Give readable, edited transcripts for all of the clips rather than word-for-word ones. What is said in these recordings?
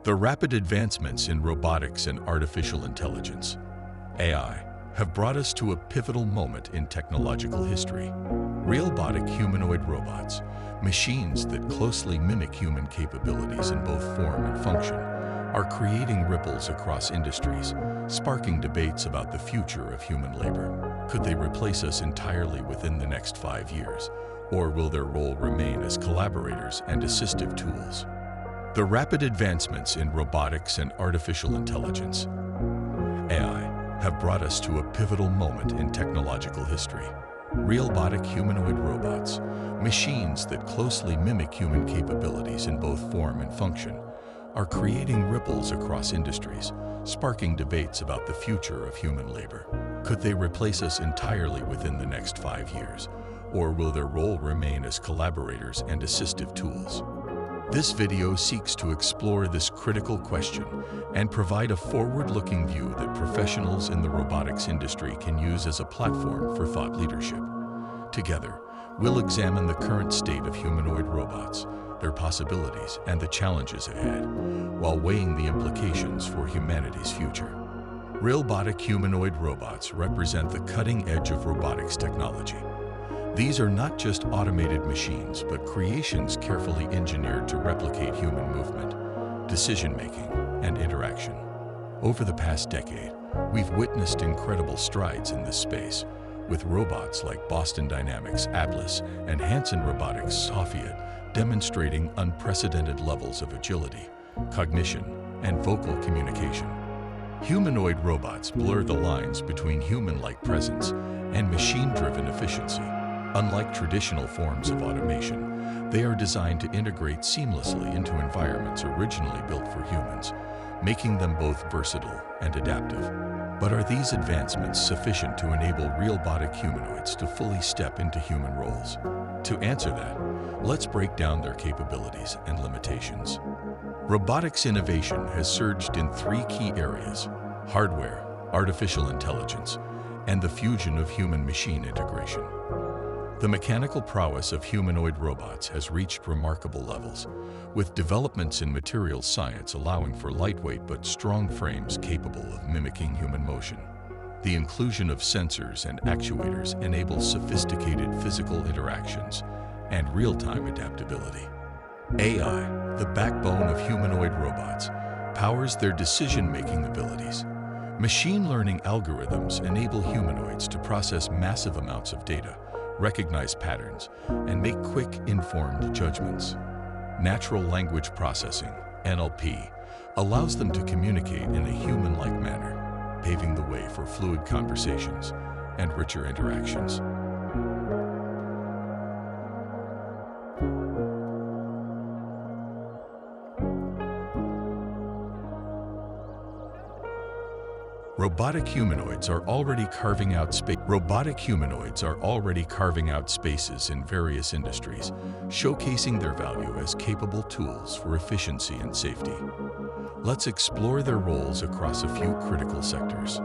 The rapid advancements in robotics and artificial intelligence, AI, have brought us to a pivotal moment in technological history. Realbotic humanoid robots, machines that closely mimic human capabilities in both form and function, are creating ripples across industries, sparking debates about the future of human labor. Could they replace us entirely within the next 5 years, or will their role remain as collaborators and assistive tools? The rapid advancements in robotics and artificial intelligence, AI, have brought us to a pivotal moment in technological history. Realbotic humanoid robots, machines that closely mimic human capabilities in both form and function, are creating ripples across industries, sparking debates about the future of human labor. Could they replace us entirely within the next 5 years, or will their role remain as collaborators and assistive tools? This video seeks to explore this critical question and provide a forward-looking view that professionals in the robotics industry can use as a platform for thought leadership. Together, we'll examine the current state of humanoid robots, their possibilities, and the challenges ahead, while weighing the implications for humanity's future. Realbotic humanoid robots represent the cutting edge of robotics technology. These are not just automated machines, but creations carefully engineered to replicate human movement, decision-making, and interaction. Over the past decade, we've witnessed incredible strides in this space, with robots like Boston Dynamics' Atlas and Hanson Robotics' Sophia demonstrating unprecedented levels of agility, cognition, and vocal communication. Humanoid robots blur the lines between human-like presence and machine-driven efficiency. Unlike traditional forms of automation, they are designed to integrate seamlessly into environments originally built for humans, making them both versatile and adaptive. But are these advancements sufficient to enable realbotic humanoids to fully step into human roles? To answer that, let's break down their capabilities and limitations. Robotics innovation has surged in 3 key areas: hardware, artificial intelligence, and the fusion of human-machine integration. The mechanical prowess of humanoid robots has reached remarkable levels, with developments in materials science allowing for lightweight but strong frames capable of mimicking human motion. The inclusion of sensors and actuators enables sophisticated physical interactions and real-time adaptability. AI, the backbone of humanoid robots, powers their decision-making abilities. Machine learning algorithms enable humanoids to process massive amounts of data, recognize patterns, and make quick, informed judgments. Natural language processing, NLP, allows them to communicate in a human-like manner, paving the way for fluid conversations and richer interactions. Robotic humanoids are already carving out spaces in various industries, showcasing their value as capable tools for efficiency and safety. Let's explore their roles across a few critical sectors.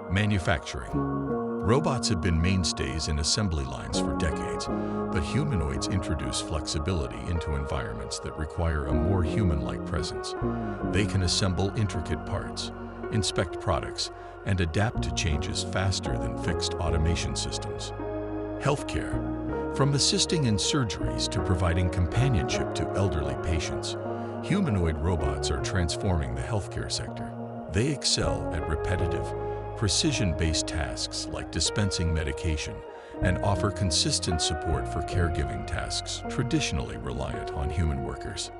Manufacturing. Robots have been mainstays in assembly lines for decades, but humanoids introduce flexibility into environments that require a more human-like presence. They can assemble intricate parts, inspect products, and adapt to changes faster than fixed automation systems. Healthcare. From assisting in surgeries to providing companionship to elderly patients, humanoid robots are transforming the healthcare sector. They excel at repetitive, precision-based tasks like dispensing medication and offer consistent support for caregiving tasks traditionally reliant on human workers.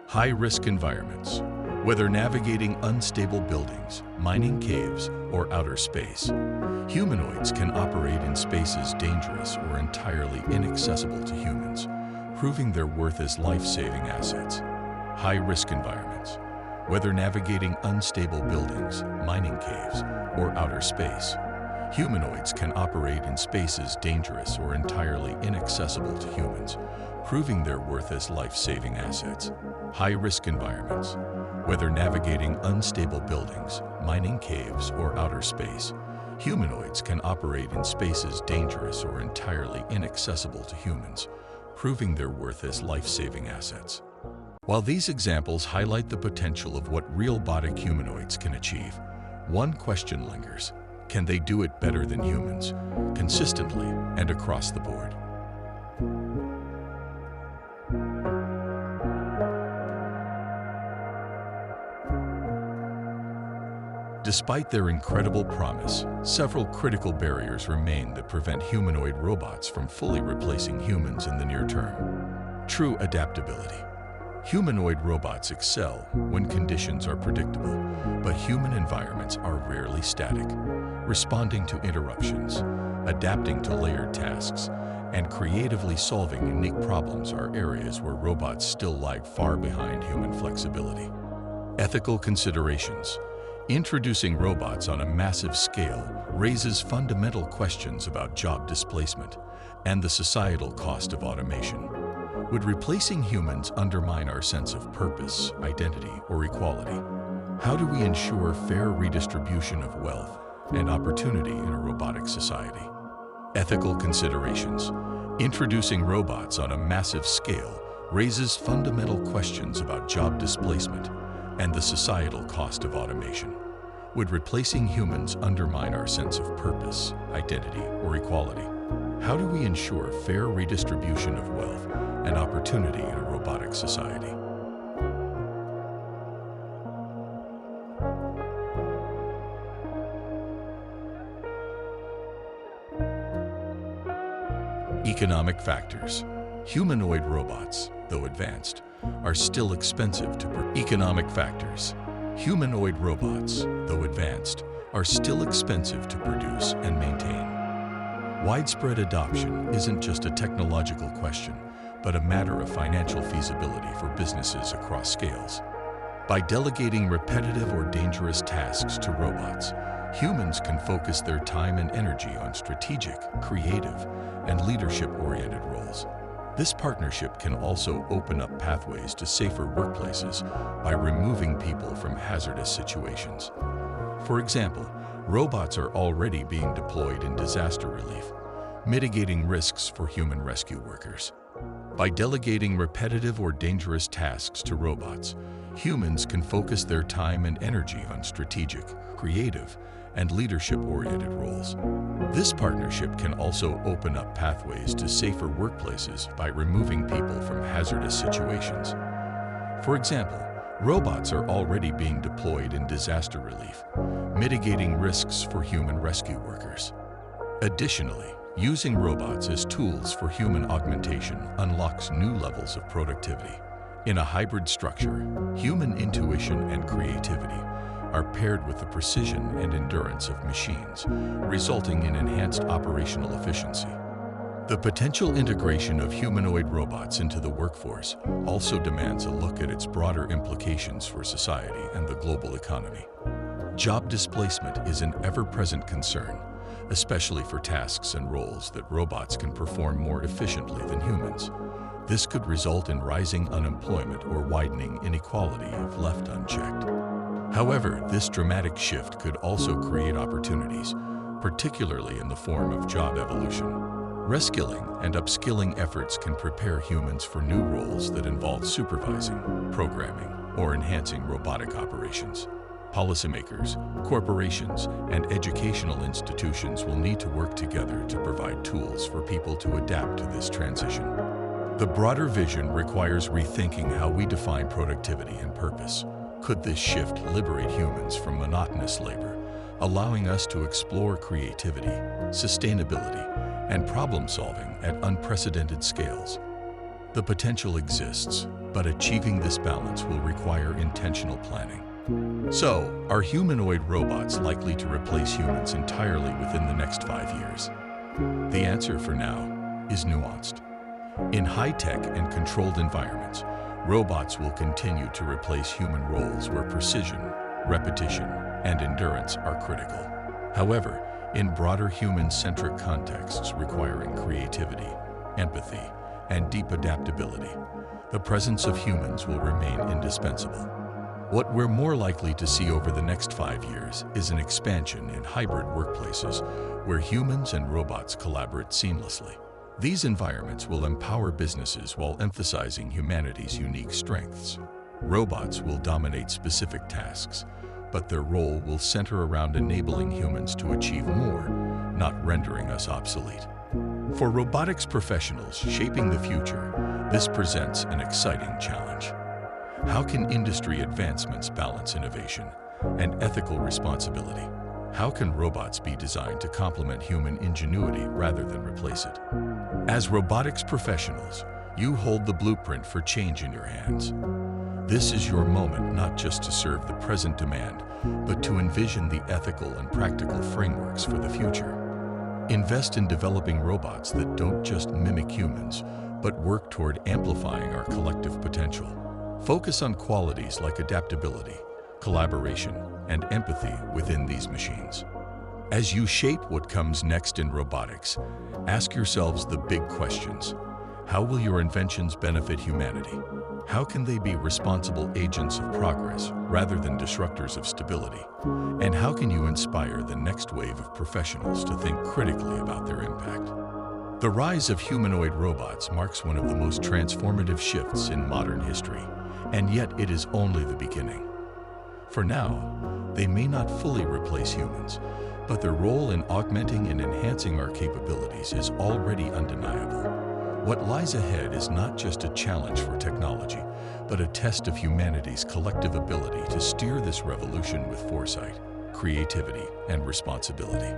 High-risk environments. Whether navigating unstable buildings, mining caves, or outer space, humanoids can operate in spaces dangerous or entirely inaccessible to humans, proving their worth as life-saving assets. High-risk environments. Whether navigating unstable buildings, mining caves, or outer space, humanoids can operate in spaces dangerous or entirely inaccessible to humans, proving their worth as life-saving assets. High-risk environments. Whether navigating unstable buildings, mining caves, or outer space, humanoids can operate in spaces dangerous or entirely inaccessible to humans, proving their worth as life-saving assets. While these examples highlight the potential of what Realbotic humanoids can achieve, one question lingers: can they do it better than humans, consistently and across the board? Despite their incredible promise, several critical barriers remain that prevent humanoid robots from fully replacing humans in the near term. True adaptability. Humanoid robots excel when conditions are predictable, but human environments are rarely static. Responding to interruptions, adapting to layered tasks, and creatively solving unique problems are areas where robots still lag far behind human flexibility. Ethical considerations. Introducing robots on a massive scale raises fundamental questions about job displacement and the societal cost of automation. Would replacing humans undermine our sense of purpose, identity, or equality? How do we ensure fair redistribution of wealth and opportunity in a robotic society? Ethical considerations. Introducing robots on a massive scale raises fundamental questions about job displacement and the societal cost of automation. Would replacing humans undermine our sense of purpose, identity, or equality? How do we ensure fair redistribution of wealth and opportunity in a robotic society? Economic factors. Humanoid robots, though advanced, are still expensive to produce. Economic factors. Humanoid robots, though advanced, are still expensive to produce and maintain. Widespread adoption isn't just a technological question, but a matter of financial feasibility for businesses across scales. By delegating repetitive or dangerous tasks to robots, humans can focus their time and energy on strategic, creative, and leadership-oriented roles. This partnership can also open up pathways to safer workplaces by removing people from hazardous situations. For example, robots are already being deployed in disaster relief, mitigating risks for human rescue workers. By delegating repetitive or dangerous tasks to robots, humans can focus their time and energy on strategic, creative, and leadership-oriented roles. This partnership can also open up pathways to safer workplaces by removing people from hazardous situations. For example, robots are already being deployed in disaster relief, mitigating risks for human rescue workers. Additionally, using robots as tools for human augmentation unlocks new levels of productivity. In a hybrid structure, human intuition and creativity are paired with the precision and endurance of machines, resulting in enhanced operational efficiency. The potential integration of humanoid robots into the workforce also demands a look at its broader implications for society and the global economy. Job displacement is an ever-present concern, especially for tasks and roles that robots can perform more efficiently than humans. This could result in rising unemployment or widening inequality if left unchecked. However, this dramatic shift could also create opportunities, particularly in the form of job evolution. Reskilling and upskilling efforts can prepare humans for new roles that involve supervising, programming, or enhancing robotic operations. Policymakers, corporations, and educational institutions will need to work together to provide tools for people to adapt to this transition. The broader vision requires rethinking how we define productivity and purpose. Could this shift liberate humans from monotonous labor, allowing us to explore creativity, sustainability, and problem-solving at unprecedented scales? The potential exists, but achieving this balance will require intentional planning. So, are humanoid robots likely to replace humans entirely within the next 5 years? The answer for now is nuanced. In high-tech and controlled environments, robots will continue to replace human roles where precision, repetition, and endurance are critical. However, in broader human-centric contexts requiring creativity, empathy, and deep adaptability, the presence of humans will remain indispensable. What we're more likely to see over the next 5 years is an expansion in hybrid workplaces where humans and robots collaborate seamlessly. These environments will empower businesses while emphasizing humanity's unique strengths. Robots will dominate specific tasks, but their role will center around enabling humans to achieve more, not rendering us obsolete. For robotics professionals shaping the future, this presents an exciting challenge. How can industry advancements balance innovation and ethical responsibility? How can robots be designed to complement human ingenuity rather than replace it? As robotics professionals, you hold the blueprint for change in your hands. This is your moment not just to serve the present demand, but to envision the ethical and practical frameworks for the future. Invest in developing robots that don't just mimic humans, but work toward amplifying our collective potential. Focus on qualities like adaptability, collaboration, and empathy within these machines. As you shape what comes next in robotics, ask yourselves the big questions. How will your inventions benefit humanity? How can they be responsible agents of progress rather than disruptors of stability? And how can you inspire the next wave of professionals to think critically about their impact? The rise of humanoid robots marks one of the most transformative shifts in modern history, and yet it is only the beginning. For now, they may not fully replace humans, but their role in augmenting and enhancing our capabilities is already undeniable. What lies ahead is not just a challenge for technology, but a test of humanity's collective ability to steer this revolution with foresight, creativity, and responsibility.